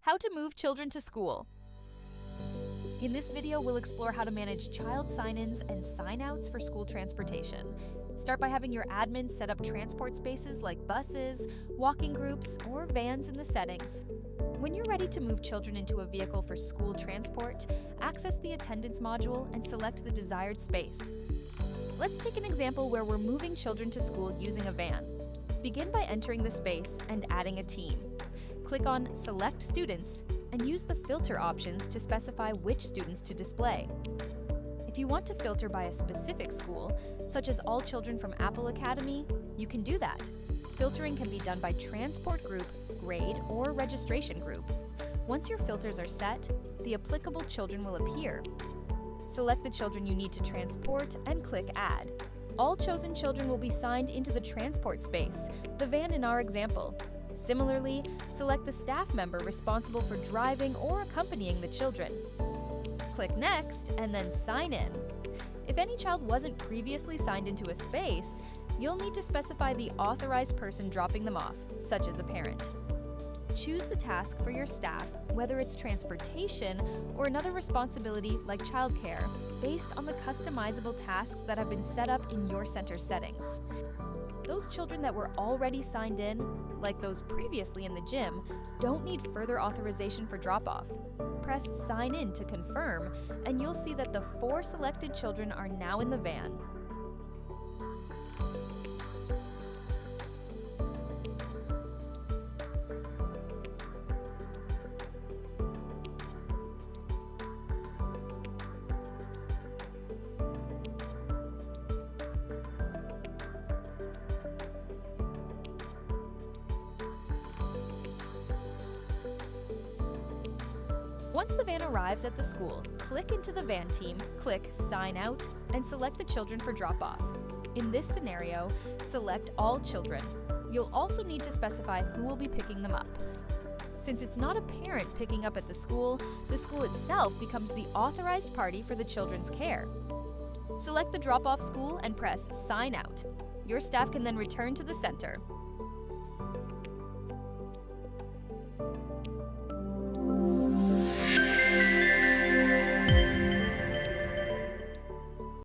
How to move children to school. In this video, we'll explore how to manage child sign-ins and sign-outs for school transportation. Start by having your admins set up transport spaces like buses, walking groups, or vans in the settings. When you're ready to move children into a vehicle for school transport, access the attendance module and select the desired space. Let's take an example where we're moving children to school using a van. Begin by entering the space and adding a team. Click on Select Students and use the filter options to specify which students to display. If you want to filter by a specific school, such as all children from Apple Academy, you can do that. Filtering can be done by transport group, grade, or registration group. Once your filters are set, the applicable children will appear. Select the children you need to transport and click Add. All chosen children will be signed into the transport space, the van in our example. Similarly, select the staff member responsible for driving or accompanying the children. Click Next and then Sign In. If any child wasn't previously signed into a space, you'll need to specify the authorized person dropping them off, such as a parent. Choose the task for your staff, whether it's transportation or another responsibility like childcare, based on the customizable tasks that have been set up in your center settings. Those children that were already signed in, like those previously in the gym, don't need further authorization for drop-off. Press Sign In to confirm, and you'll see that the 4 selected children are now in the van. Once the van arrives at the school, click into the van team, click Sign Out, and select the children for drop-off. In this scenario, select all children. You'll also need to specify who will be picking them up. Since it's not a parent picking up at the school itself becomes the authorized party for the children's care. Select the drop-off school and press Sign Out. Your staff can then return to the center.